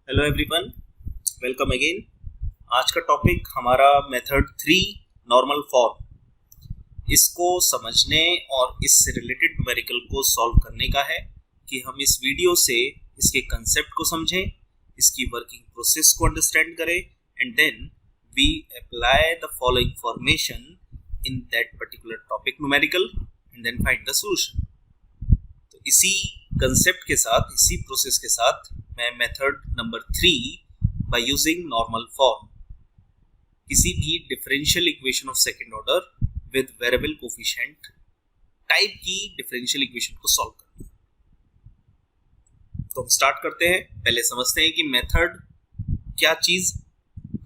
Hello everyone, welcome again. आज का topic हमारा मेथड 3 नॉर्मल फॉर्म। इसको समझने और इससे रिलेटेड न्यूमेरिकल को सॉल्व करने का है कि हम इस वीडियो से इसके कंसेप्ट को समझें, इसकी वर्किंग प्रोसेस को अंडरस्टैंड करें and then we apply the following formation in that particular topic numerical and then find the solution. तो इसी कंसेप्ट के साथ, इसी प्रोसेस के साथ मैं method number 3 bye using normal form किसी भी differential equation of second order with variable coefficient type की डिफरेंशियल इक्वेशन को सॉल्व करना। तो हम स्टार्ट करते हैं। पहले समझते हैं कि मेथड क्या चीज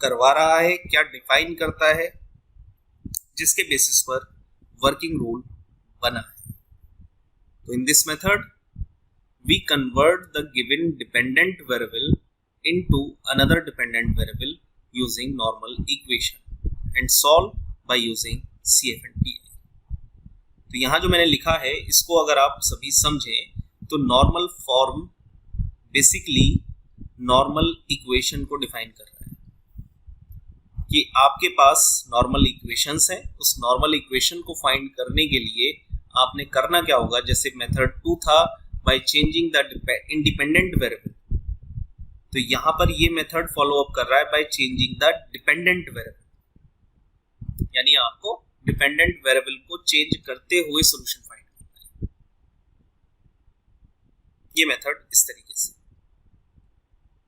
करवा रहा है, क्या डिफाइन करता है, जिसके बेसिस पर वर्किंग रूल बना है। तो in this method we convert the given dependent variable into another dependent variable using normal equation and solve by using CF and PI। तो यहाँ जो मैंने लिखा है इसको अगर आप सभी समझें तो normal form basically normal equation को डिफाइन कर रहा है कि आपके पास नॉर्मल इक्वेशंस हैं। उस नॉर्मल इक्वेशन को फाइंड करने के लिए आपने करना क्या होगा, जैसे मेथड 2 था by changing the independent variable, तो यहां पर ये मेथड फॉलो अप कर रहा है by changing the dependent variable, यानी आपको डिपेंडेंट वेरिएबल को चेंज करते हुए सॉल्यूशन फाइंड करना है। ये मेथड इस तरीके से,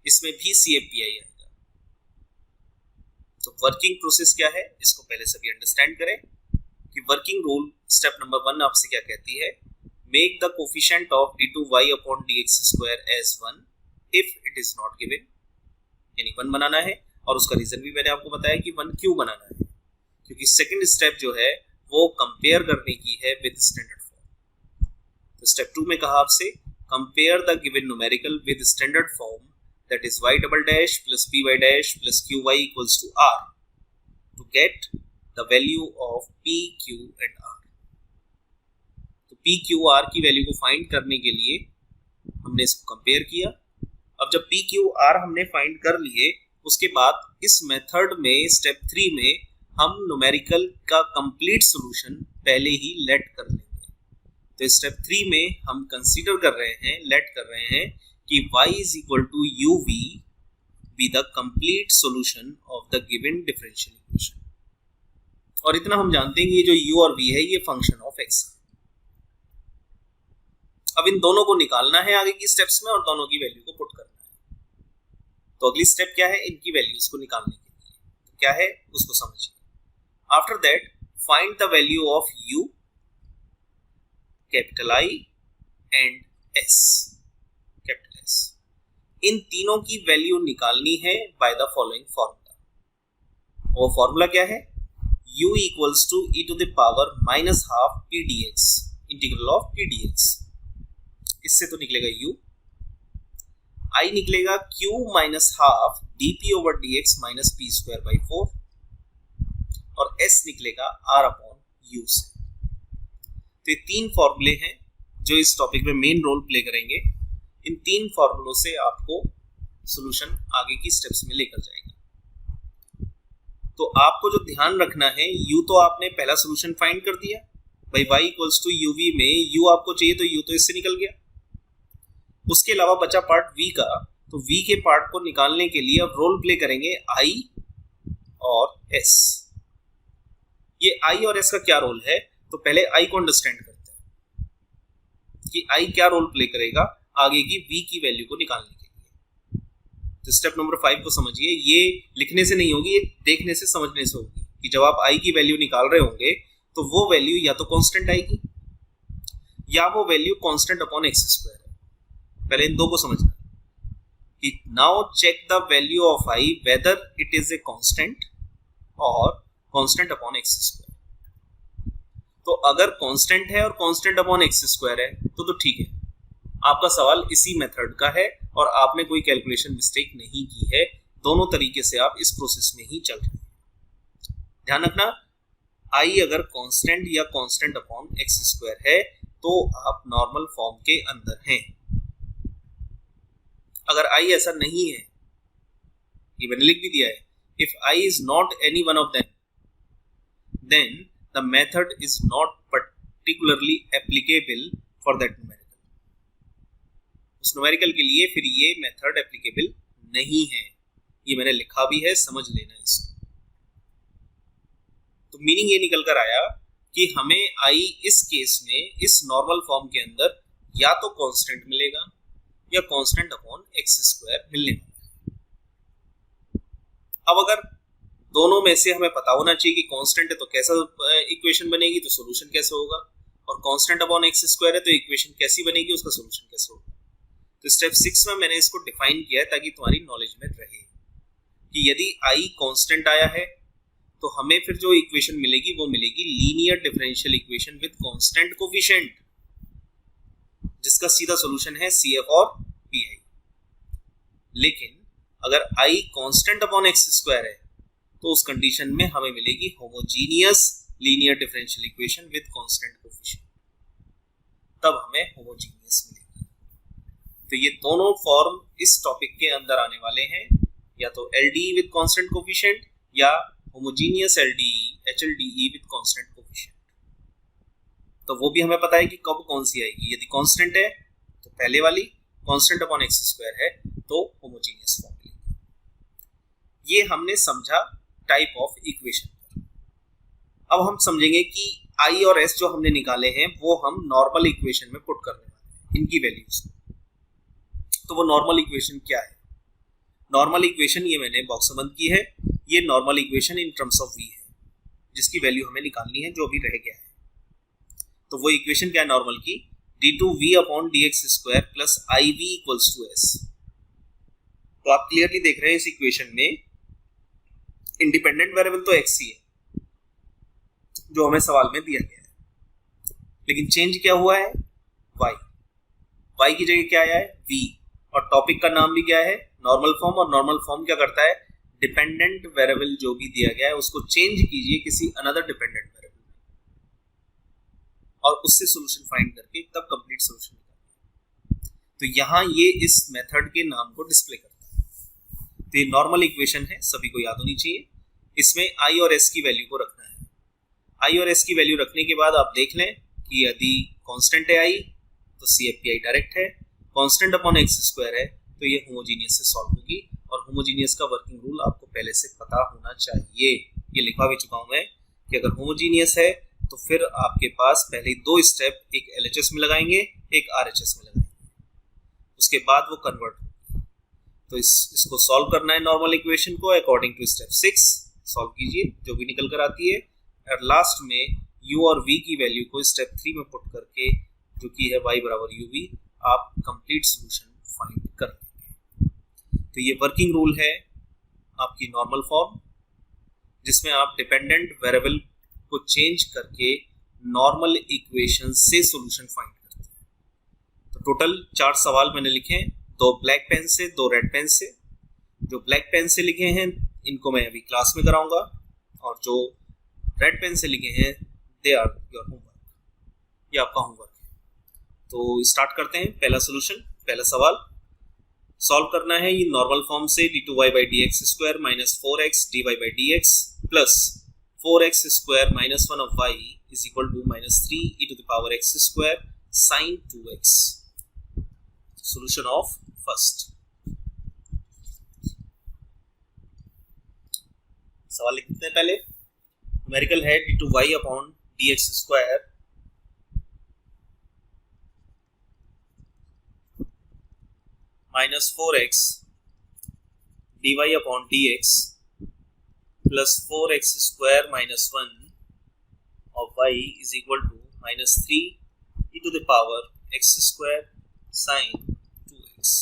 इसमें भी CFPI आएगा। तो वर्किंग प्रोसेस क्या है इसको पहले सभी अंडरस्टैंड करें कि वर्किंग रूल स्टेप नंबर 1 आपसे क्या कहती है। Make the coefficient of d2y upon dx square as 1 if it is not given, यानी 1 बनाना है। और उसका रीजन भी मैंने आपको बताया कि 1 क्यों बनाना है, क्योंकि सेकंड स्टेप जो है वो कंपेयर करने की है विद स्टैंडर्ड फॉर्म। तो स्टेप 2 में कहा आपसे compare the given numerical with standard form, that is y double dash plus py dash plus qy equals to r to get the value of p, q and r। P q r की value को find करने के लिए हमने इसको compare किया। अब जब पी क्यू आर हमने फाइंड कर लिए, उसके बाद इस मेथड में स्टेप 3 में हम न्यूमेरिकल का कंप्लीट सॉल्यूशन पहले ही लेट कर लेंगे। तो स्टेप 3 में हम कंसीडर कर रहे हैं, लेट कर रहे हैं कि y is equal to u v be the complete solution of the given differential equation. और इतना हम जानते हैं कि ये जो u और v है ये फंक्शन ऑफ x है। अब इन दोनों को निकालना है आगे की स्टेप्स में और दोनों की वैल्यू को पुट करना है। तो अगली स्टेप क्या है, इनकी वैल्यूज को निकालने के लिए। तो क्या है उसको समझिए। After that find the value of u, capital I and s, capital S। इन तीनों की वैल्यू निकालनी है बाय द फॉलोइंग फॉर्मूला। वो फॉर्मूला क्या है, u equals to e to the power minus half p dx, integral of p dx। इससे तो निकलेगा u, I निकलेगा q minus half dp over dx minus p square by 4 और s निकलेगा r upon u से। तो ये तीन फॉर्मूले हैं जो इस टॉपिक में मेन रोल प्ले करेंगे। इन तीन फॉर्मूलों से आपको सॉल्यूशन आगे की स्टेप्स में लेकर जाएगा। तो आपको जो ध्यान रखना है, u तो आपने पहला सॉल्यूशन फाइंड कर दिया भाई, y इक्वल्स टू uv में u आपको चाहिए तो u तो इससे निकल गया। उसके अलावा बचा पार्ट v का, तो v के पार्ट को निकालने के लिए अब रोल प्ले करेंगे i और s। ये i और s का क्या रोल है, तो पहले i को अंडरस्टैंड करते हैं कि i क्या रोल प्ले करेगा आगे की v की वैल्यू को निकालने के लिए। तो स्टेप नंबर 5 को समझिए। ये लिखने से नहीं होगी, ये देखने से, समझने से होगी कि जब आप i की वैल्यू निकाल रहे होंगे तो वो वैल्यू या तो कांस्टेंट आएगी या वो value constant upon x square है। पहले इन दो को समझना कि now check the value of i whether it is a constant और कांस्टेंट अपॉन एक्स स्क्वायर। तो अगर कांस्टेंट है और कांस्टेंट अपॉन एक्स स्क्वायर है तो ठीक है, आपका सवाल इसी मेथड का है और आपने कोई कैलकुलेशन मिस्टेक नहीं की है। दोनों तरीके से आप इस प्रोसेस में ही चल रहे हैं। ध्यान रखना, i अगर कांस्टेंट या कांस्टेंट अपॉन एक्स स्क्वायर है तो आप नॉर्मल फॉर्म के अंदर हैं। अगर i ऐसा नहीं है ये मैंने लिख भी दिया है. If I is not any one of them, then the method is not particularly applicable for that numerical. उस न्यूमेरिकल के लिए फिर ये मेथड एप्लीकेबल नहीं है. ये मैंने लिखा भी है, समझ लेना इसको. तो मीनिंग ये निकल कर आया कि हमें आई इस केस में इस नॉर्मल फॉर्म के अंदर या तो कांस्टेंट मिलेगा या कांस्टेंट अपॉन एक्स स्क्वायर मिलने वाला है. अब अगर दोनों में से हमें पता होना चाहिए कि कांस्टेंट है तो कैसा इक्वेशन बनेगी, तो सॉल्यूशन कैसे होगा, और कांस्टेंट अपॉन एक्स स्क्वायर है तो इक्वेशन कैसी बनेगी, उसका सॉल्यूशन कैसे होगा. तो स्टेप 6 में मैंने इसको डिफाइन किया है ताकि तुम्हारी नॉलेज में रहे कि यदि आई कांस्टेंट आया है तो हमें फिर जो इक्वेशन मिलेगी वो मिलेगी linear differential equation with constant coefficient, जिसका सीधा सॉल्यूशन है CF और PI. लेकिन अगर I constant upon x square है तो उस कंडीशन में हमें मिलेगी homogeneous linear differential equation with constant coefficient, तब हमें होमोजीनियस मिलेगी. तो ये दोनों फॉर्म इस टॉपिक के अंदर आने वाले हैं, या तो LDE विद कांस्टेंट कोफिशिएंट या homogeneous LDE HLDE with constant coefficient. तो वो भी हमें पता है कि कब कौन सी आएगी. यदि कांस्टेंट है तो पहले वाली, कांस्टेंट अपॉन एक्स स्क्वायर है तो होमोजीनियस फॉर्म मिलेगी. ये हमने समझा टाइप ऑफ इक्वेशन. अब हम समझेंगे कि I और S जो हमने निकाले हैं वो हम नॉर्मल इक्वेशन में पुट करने वाले हैं, इनकी वैल्यूज. तो वो नॉर्मल इक्वेशन क्या है? नॉर्मल इक्वेशन ये मैंने बॉक्स में बंद की है. ये normal equation in terms of v है, जिसकी वैल्यू हमें निकालनी है, जो अभी रह गया है. तो वो इक्वेशन क्या है नॉर्मल की? d2v upon dx square plus iv equals to s. तो आप क्लियरली देख रहे हैं इस इक्वेशन में इंडिपेंडेंट वेरिएबल तो x ही है जो हमें सवाल में दिया गया है, लेकिन चेंज क्या हुआ है? y की जगह क्या आया है? v. और टॉपिक का नाम भी क्या है? Normal form. और नॉर्मल फॉर्म क्या करता है? डिपेंडेंट वेरिएबल जो भी दिया गया है उसको चेंज कीजिए किसी अनदर डिपेंडेंट वेरिएबल में, और उससे सॉल्यूशन फाइंड करके तब कंप्लीट सॉल्यूशन निकालिए. तो यहां ये इस मेथड के नाम को डिस्प्ले करता है. तो ये नॉर्मल इक्वेशन है, सभी को याद होनी चाहिए. इसमें I और S की वैल्यू को रखना है. I और S की वैल्यू रखने के बाद आप देख लें कि यदि कांस्टेंट है I तो CFPI डायरेक्ट है, कांस्टेंट अपॉन एक्स स्क्वायर है तो ये होमोजीनियस से सॉल्व होगी. और होमोजीनियस का वर्किंग रूल आपको पहले से पता होना चाहिए. ये लिखा भी चुका हूं मैं कि अगर होमोजीनियस है तो फिर आपके पास पहले दो स्टेप, एक LHS में लगाएंगे, एक RHS में लगाएंगे, उसके बाद वो कन्वर्ट होगी. तो इसको सॉल्व करना है नॉर्मल इक्वेशन को अकॉर्डिंग टू स्टेप 6. सॉल्व कीजिए, जो भी निकल कर आती है, और लास्ट में u और v की वैल्यू को स्टेप 3 में पुट करके, जो कि है y बराबर uv, आप कंप्लीट सॉल्यूशन फाइंड कर लेंगे. तो ये वर्किंग रूल है आपकी नॉर्मल फॉर्म, जिसमें आप डिपेंडेंट वेरिएबल को चेंज करके नॉर्मल इक्वेशन से सॉल्यूशन फाइंड करते हैं. तो टोटल 4 सवाल मैंने लिखे हैं, 2 ब्लैक पेन से, 2 रेड पेन से. जो ब्लैक पेन से लिखे हैं इनको मैं अभी क्लास में कराऊंगा, और जो रेड पेन से लिखे हैं दे आर योर होमवर्क, ये आपका होमवर्क है. तो स्टार्ट करते हैं. पहला सॉल्यूशन, पहला सवाल सॉल्व करना है ये नॉर्मल फॉर्म से d2y by dx square minus 4x dy by dx plus 4x square minus 1 of y is equal to minus 3 e to the power x square sine 2x. Solution of first. सवाल लिखते हैं पहले. Numerical है d2y upon dx square minus 4x dy upon dx plus 4x square minus 1 of y is equal to minus 3 e to the power x square sine 2x.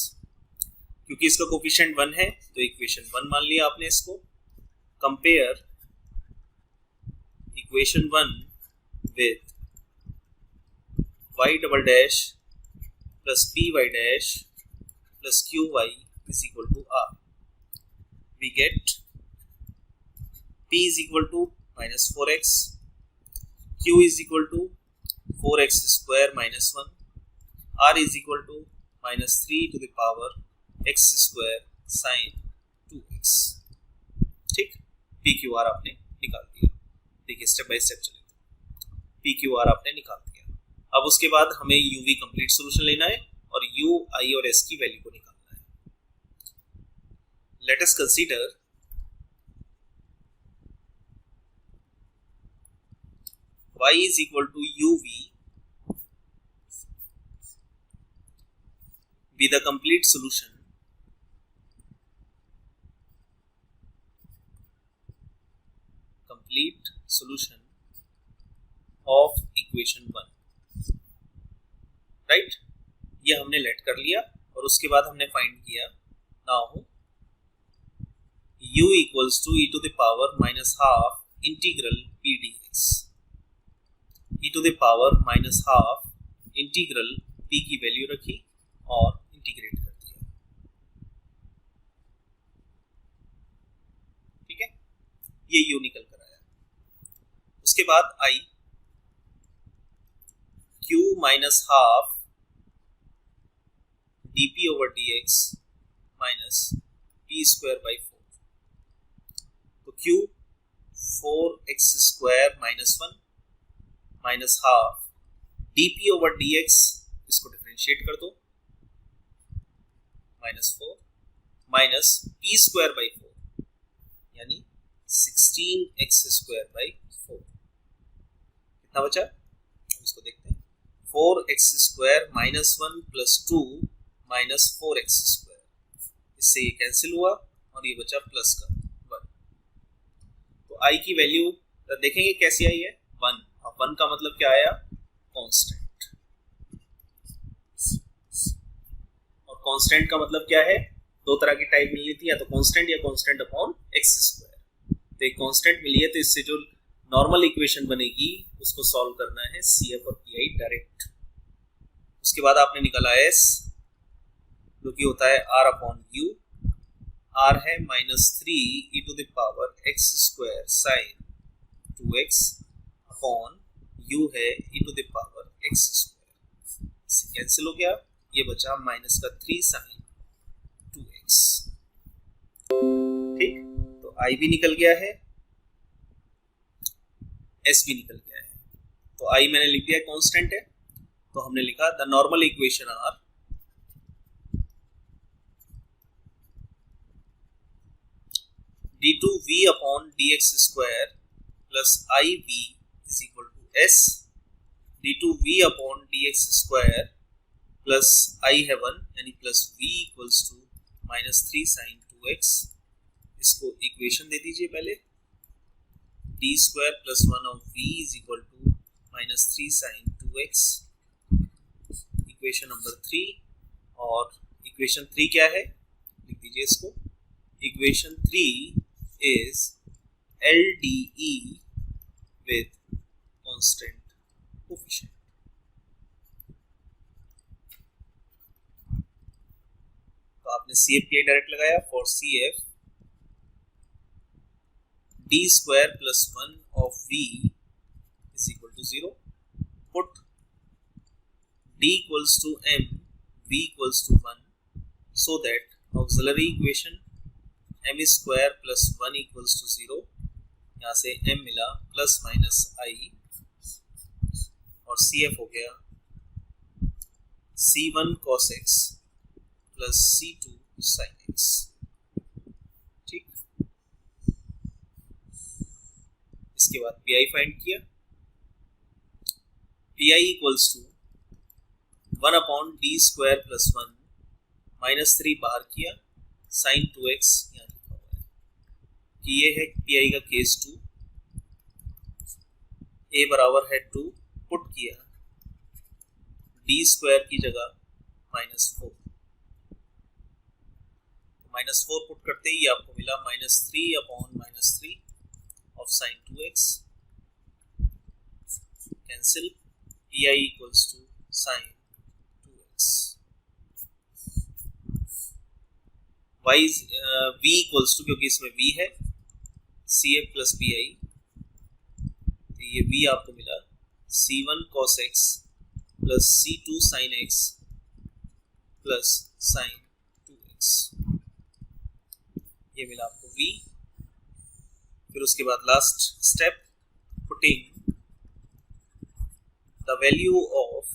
क्योंकि इसका coefficient 1 है तो equation 1 मान लिया आपने इसको. Compare equation 1 with y double dash plus py dash plus qy is equal to r. We get p is equal to minus 4x, q is equal to 4x square minus 1, r is equal to minus 3 to the power x square sin 2x. dx। ठीक, P q are आपने निकाल दिया। देखिए step by step चले, P q are आपने निकाल दिया। अब उसके बाद हमें यूवी कंप्लीट सोल्यूशन लेना है और यू आई और एस की वैल्यू को निकालना है। Let us consider y is equal to uv be the complete solution of equation 1, right. ये हमने लेट कर लिया और उसके बाद हमने फाइंड किया now u equals to e to the power minus half integral p dx, e to the power minus half integral p की वैल्यू रखी और इंटीग्रेट कर दिया। ठीक है, ये u निकल कर आया। उसके बाद i q minus half dp over dx minus p square by 4, तो q 4x square minus 1 minus half dp over dx, इसको डिफरेंशिएट कर दो, minus 4 minus p square by 4 यानी 16x स्क्वायर बाई 4। कितना बचा इसको देखते हैं, 4x square minus 1 plus 2 minus 4x square, इससे ये कैंसिल हुआ और ये बचा प्लस का 1। तो i की वैल्यू देखेंगे कैसी आई है, 1, और 1 का मतलब क्या आया, कांस्टेंट। और कांस्टेंट का मतलब क्या है, दो तरह की टाइप मिलनी थी, या तो कांस्टेंट या कांस्टेंट अपॉन एक्स स्क्वायर। तो एक कांस्टेंट मिली है, तो इससे जो नॉर्मल इक्वेशन बनेगी उसको सॉल्व करना है CF और PI डायरेक्ट। उसके बाद आपने निकाला S, जो कि होता है R अपॉन U। R है -3 e to the power x square sine 2x upon U है e to the power x square, इससे कैंसिल हो गया, ये बचा माइनस का 3 साइन 2x। ठीक, तो I भी निकल गया है, S भी निकल गया है। तो I मैंने लिख दिया कांस्टेंट है, तो हमने लिखा the normal equation R d2v upon dx square plus iv is equal to s d2v upon dx square plus i है 1 यानी plus v equals to minus 3 sine 2x। इसको इक्वेशन दे दीजिए पहले, d square plus 1 of v is equal to minus 3 sine 2x, equation number 3। और equation 3 क्या है, लिख दीजिए इसको, equation 3 is LDE with constant coefficient। तो आपने CF डायरेक्ट लगाया, for CF d square plus 1 of v is equal to 0, put d equals to m, v equals to 1, so that auxiliary equation m square plus 1 equals to 0, यहाँ से m मिला plus minus i, और CF हो गया C1 cos x plus C2 sin x। ठीक, इसके बाद PI find किया, PI equals to 1 upon d square plus 1 minus 3 बाहर किया, साइन 2x यहाँ लिखा हुआ है कि ये है PI का केस 2, a बराबर है 2, पुट किया d स्क्वायर की जगह -4, -4 पुट करते ही आपको मिला -3 upon -3 of sine 2x, cancel, PI equals to sine 2x। y v equals to, क्योंकि इसमें v है, CF प्लस PI, तो ये v आपको मिला C1 cos x plus C2 sin x plus sign 2x। ये मिला आपको v। फिर उसके बाद last step, putting the value of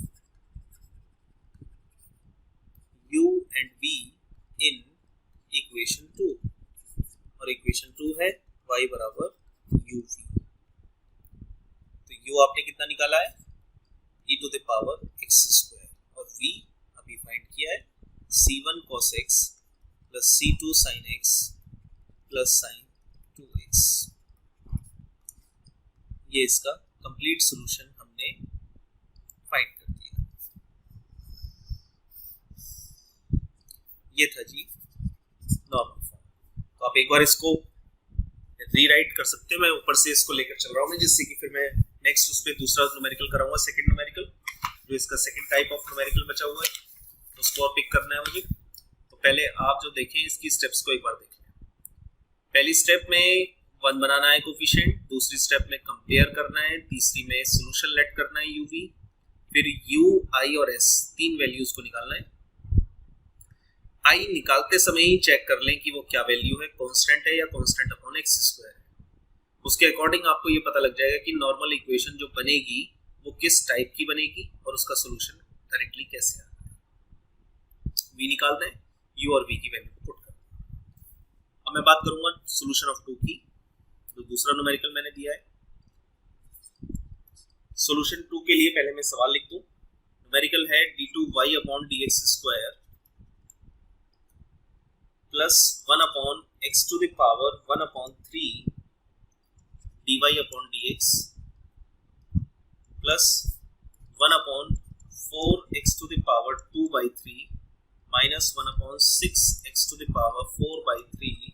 u and v in equation 2, और इक्वेशन 2 है y बराबर uv। तो u आपने कितना निकाला है, e to the power x square, और v अभी फाइंड किया है c1 cos x plus c2 sin x plus sin 2x। ये इसका कंप्लीट सॉल्यूशन हमने फाइंड कर दिया। ये था जी नॉर्मल फॉर्म। तो आप एक बार इसको रीराइट कर सकते हैं, मैं ऊपर से इसको लेकर चल रहा हूँ मैं, जिससे कि फिर मैं नेक्स्ट उस पर दूसरा न्यूमेरिकल कराऊंगा, सेकंड न्यूमेरिकल, जो इसका सेकंड टाइप ऑफ न्यूमेरिकल बचा हुआ है, उसको और पिक करना है मुझे। तो पहले आप जो देखें इसकी स्टेप्स को एक बार देख लें। पहली स्टेप में 1 बनाना है कोफिशिएंट, दूसरी स्टेप में कंपेयर करना है, तीसरी में सॉल्यूशन लेट करना है uv, फिर u, i और s तीन वैल्यूज को निकालना है। i निकालते समय ही चेक कर लें कि वो क्या वैल्यू है, कांस्टेंट है या कांस्टेंट अपॉन x स्क्वायर है। उसके अकॉर्डिंग आपको ये पता लग जाएगा कि नॉर्मल इक्वेशन जो बनेगी वो किस टाइप की बनेगी और उसका सॉल्यूशन डायरेक्टली कैसे आता है। v निकालते हैं, u और v की वैल्यू को पुट करते हैं। अब मैं बात करूंगा सॉल्यूशन ऑफ 2 की, जो दूसरा न्यूमेरिकल मैंने दिया है। सॉल्यूशन 2 के लिए पहले मैं सवाल लिख दूं। न्यूमेरिकल है d2y upon dx square plus 1 upon x to the power 1 upon 3 dy upon dx plus 1 upon 4x to the power 2 by 3 minus 1 upon 6x to the power 4 by 3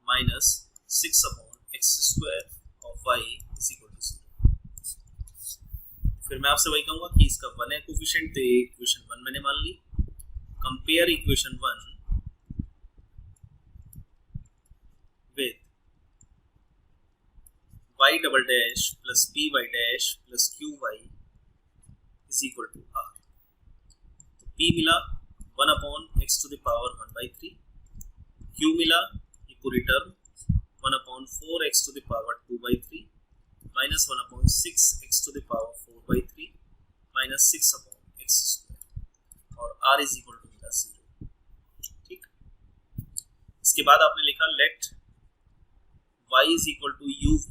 minus 6 upon x square of y is equal to 0। फिर मैं आपसे वही कहूंगा कि इसका 1 है coefficient, तो equation 1 मैंने मान ली। Compare equation 1 with y double dash plus py dash plus qy is equal to r। तो p मिला 1 upon x to the power 1 by 3, q मिला ये पूरी term 1 upon 4x to the power 2 by 3 minus 1 upon 6x to the power 4 by 3 minus 6 upon x square, और r is equal to मिला 0। ठीक, इसके बाद आपने लिखा let y is equal to uv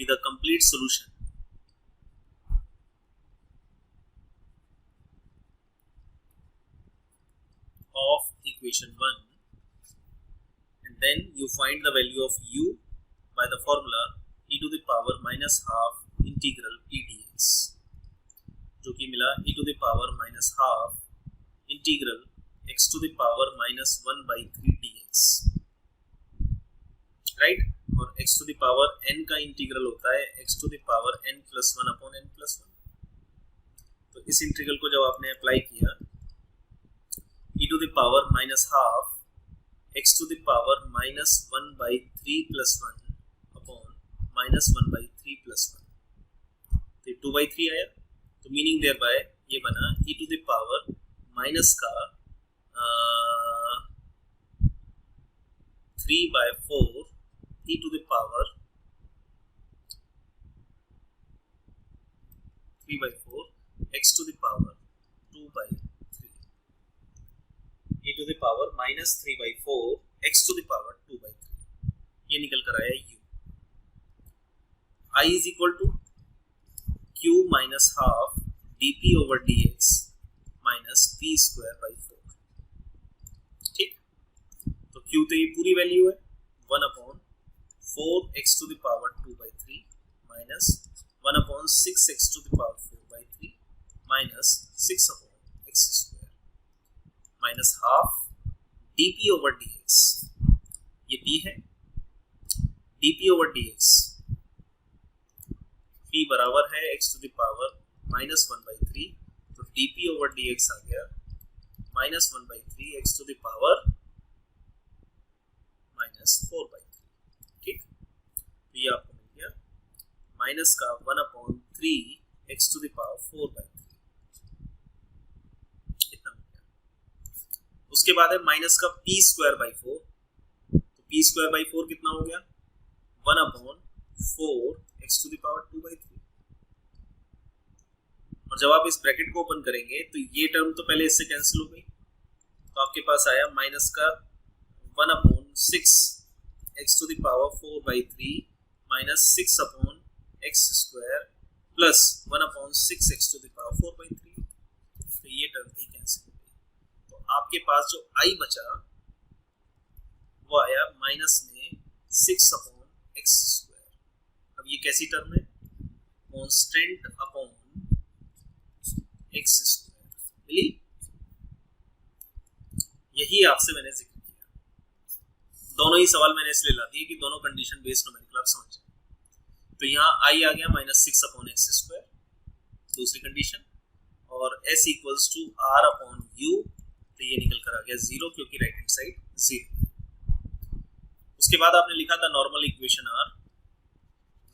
with a complete solution of equation 1, and then you find the value of u by the formula e to the power minus half integral p dx, जो कि मिला e to the power minus half integral x to the power minus 1 by 3 dx, right. और x to the power n का integral होता है x to the power n plus 1 upon n plus 1। तो इस integral को जब आपने apply किया e to the power minus half x to the power minus 1 by 3 plus 1 upon minus 1 by 3 plus 1, तो 2 बाई 3 आया। तो मीनिंग देयर बाय ये बना e to the power minus का 3 by 4 e to the power 3 by 4 x to the power 2 by 3 e to the power minus 3 by 4 x to the power 2 by 3, ये निकल कर आया u। I is equal to q minus half dp over dx minus p square by 4। ठीक, तो q तो ये पूरी value है 1 upon 4x to the power 2 by 3 minus 1 upon 6x to the power 4 by 3 minus 6 upon x square minus half dp over dx, ये p है, dp over dx p बराबर है x to the power minus 1 by 3, तो dp over dx आ गया minus 1 by 3 x to the power minus 4 by 3। ठीक, तो ये आपको मिल गया माइनस का 1 upon 3 x to the power 4 by 3, इतना मिल गया। उसके बाद है माइनस का p square by 4, P square by 4 कितना हो गया 1/4 x टू द पावर 2/3। और जब आप इस ब्रैकेट को ओपन करेंगे तो ये टर्म तो पहले इससे कैंसिल हो गई, तो आपके पास आया माइनस का 1/6 x to the power 4/3 minus 6/x square plus 1/6 x to the power 4/3। तो ये टर्म भी कैंसिल हो गई। तो आपके पास जो i बचा वो आया माइनस में 6/x स्क्वायर। अब ये कैसी टर्म है, कांस्टेंट अपॉन x स्क्वायर मिली। यही आपसे मैंने जिक्र किया। दोनों ही सवाल मैंने इसलिए ला दिए कि दोनों कंडीशन बेस्ड न्यूमेरिकल आप समझ जाए। तो यहाँ i आ गया माइनस 6/x स्क्वायर दूसरी कंडीशन, और s इक्वल्स टू r/u, तो ये निकल कर आ गया 0 क्योंकि राइट हैंड साइड 0। उसके बाद आपने लिखा था normal equation r,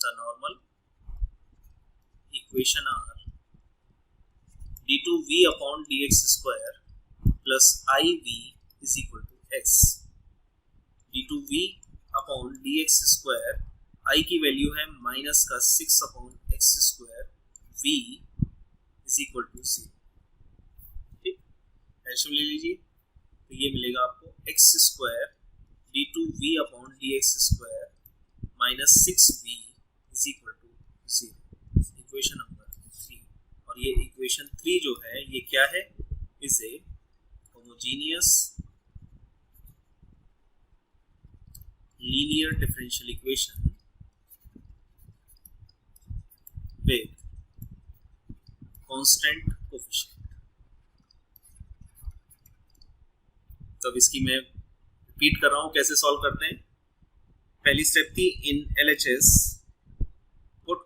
the normal equation r d2v/dx square plus iv is equal to s। d2v/dx square i की वैल्यू है माइनस का 6/x square, v is equal to 0। ठीक, ऐसे ले लीजिए। तो ये मिलेगा आपको x square d2v/dx square minus 6v is equal to 0, equation number 3। और ये इक्वेशन 3 जो है ये क्या है, is a homogeneous linear differential equation with constant coefficient. तो अब इसकी मैं रिपीट कर रहा हूं कैसे सॉल्व करते हैं। पहली स्टेप थी in LHS put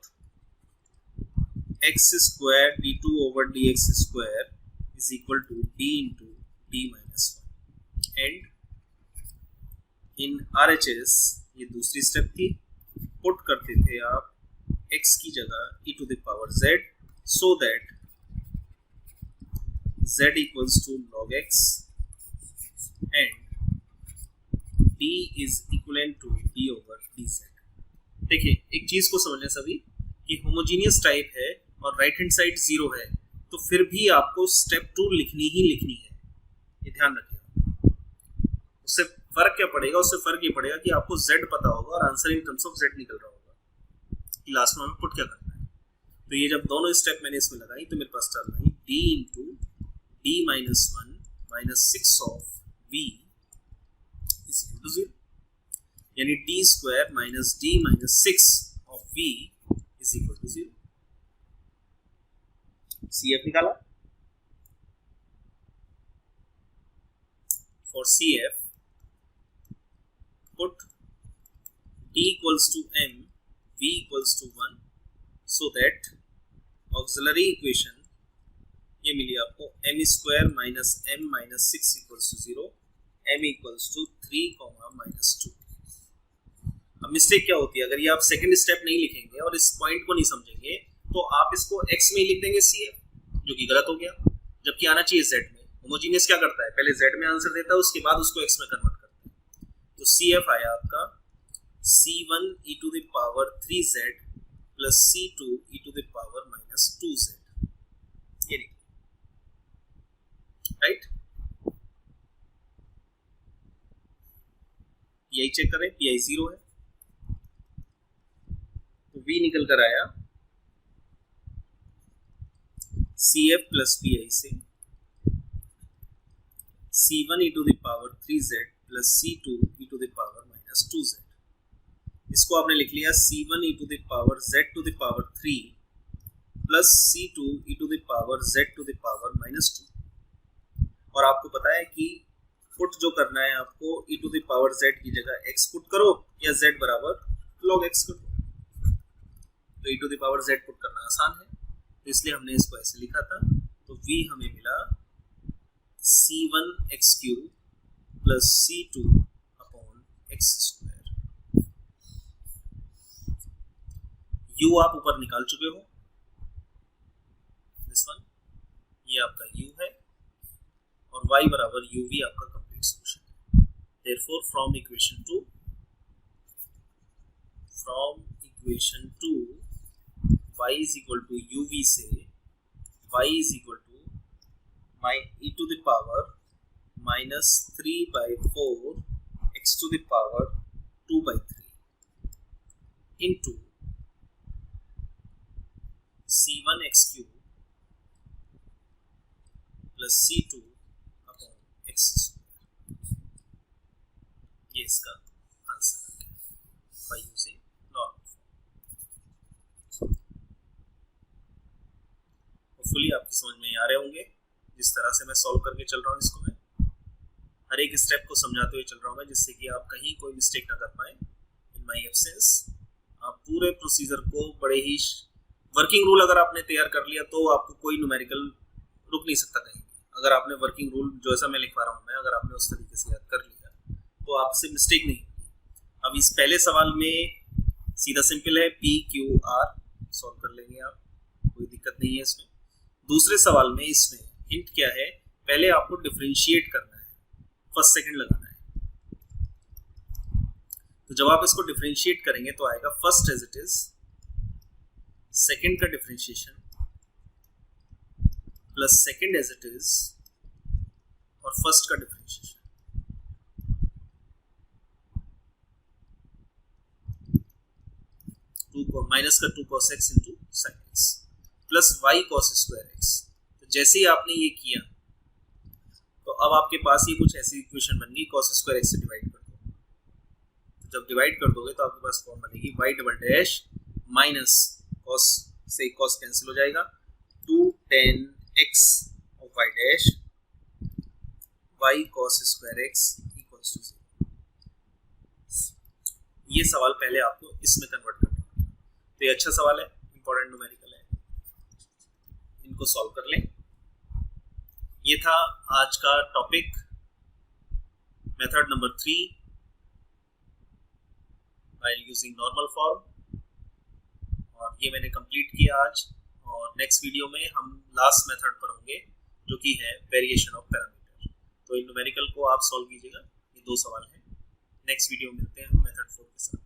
x square d2/dx square is equal to d into d minus 1, and in RHS ये दूसरी स्टेप थी, पुट करते थे आप x की जगह e to the power z, so that z equals to log x and d is equivalent to d/dz। देखिए एक चीज को समझ लें सभी कि होमोजीनियस टाइप है और राइट हैंड साइड 0 है, तो फिर भी आपको स्टेप 2 लिखनी ही लिखनी है, ये ध्यान रखिएगा। उससे फर्क क्या पड़ेगा, उससे फर्क ये पड़ेगा कि आपको z पता होगा और answer in terms of z निकल रहा होगा कि लास्ट में हमें पुट क्या करना है। तो ये जब दोनों स्टेप मैंने इसमें लगाई तो मेरे पास टर्म आई d into d minus 1 minus 6 of v is equal to 0, यानी d square minus d minus 6 of v is equal to 0। CF निकाला। For CF put d equals to m, v equals to 1, so that auxiliary equation ये मिली आपको m square minus m minus 6 equals to 0, m equals to 3 minus 2। अब mistake क्या होती है, अगर ये आप सेकंड स्टेप नहीं लिखेंगे और इस पॉइंट को नहीं समझेंगे तो आप इसको x में ही लिख देंगे CF, जो कि गलत हो गया, जबकि आना चाहिए z में। होमोजीनियस क्या करता है, पहले z में आंसर देता है, उसके बाद उसको x में कन्वर्ट करता है। तो CF आया आपका C1 e to the power 3z plus C2 e to the power minus 2z, ये निकला, राइट। PI चेक करें, PI 0 है, तो V निकल कर आया CF प्लस PI से C1 e to the power 3z plus C2 e to the power minus 2z। इसको आपने लिख लिया C1 e to the power z to the power 3 plus C2 e to the power z to the power minus 2। और आपको पता है कि put जो करना है आपको e to the power z की जगह x पुट करो या z बराबर log x करो। तो e to the power z put करना आसान है, तो इसलिए हमने इसको ऐसे लिखा था। तो v हमें मिला C1 x cube plus C2 upon x square. u आप ऊपर निकाल चुके हो, दिस वन, ये आपका u है, और y बराबर uv आपका कंप्लीट सॉल्यूशन है। Therefore from equation 2 from equation 2 y is equal to uv से y is equal to my e to the power minus 3/4 x to the power 2/3 into c1 x cube plus c2 upon x square. ये इसका answer है by using normal form. Hopefully आपकी समझ में आ रहे होंगे जिस तरह से मैं सॉल्व करके चल रहा हूँ इसको। मैं हर एक स्टेप को समझाते हुए चल रहा हूँ मैं, जिससे कि आप कहीं कोई मिस्टेक ना कर पाए इन माय एब्सेंस। आप पूरे प्रोसीजर को बड़े ही वर्किंग रूल अगर आपने तैयार कर लिया तो आपको कोई न्यूमेरिकल रुक नहीं सकता कहीं। अगर आपने वर्किंग रूल जैसा मैं लिखवा रहा हूँ मैं, अगर आपने उस तरीके से याद कर लिया तो आपसे मिस्टेक नहीं होगी। अब इस पहले सवाल में सीधा सिंपल है, पी क्यू आर सॉल्व कर लेंगे आप, कोई दिक्कत नहीं है इसमें। दूसरे सवाल में इसमें हिंट क्या है, पहले आपको डिफरेंशिएट करना है, फर्स्ट सेकंड लगाना है। तो जब आप इसको डिफरेंशिएट करेंगे तो आएगा first as it is, second का differentiation plus second as it is और फर्स्ट का डिफरेंशिएशन। माइनस का 2 cos x into sin x plus y cos square x। तो जैसे ही आपने ये किया तो अब आपके पास ये कुछ ऐसी इक्वेशन बन गई, cos स्क्वायर x से डिवाइड कर दो। तो जब डिवाइड कर दोगे तो आपके पास फॉर्म बनेगी y double dash minus cos से cos कैंसिल हो जाएगा 2 tan x of y dash y cos square x equals to 0। ये सवाल पहले आपको इसमें कन्वर्ट करना है। तो ये अच्छा सवाल है, इंपॉर्टेंट न्यूमेरिकल है, इनको सॉल्व कर लें। ये था आज का topic, method number 3 while using normal form, और ये मैंने कंप्लीट किया आज। और नेक्स्ट वीडियो में हम लास्ट मेथड पर होंगे जो कि है वेरिएशन ऑफ पैरामीटर। तो इन न्यूमेरिकल को आप सॉल्व कीजिएगा, ये 2 सवाल हैं। नेक्स्ट वीडियो में मिलते हैं हम मेथड 4 के साथ।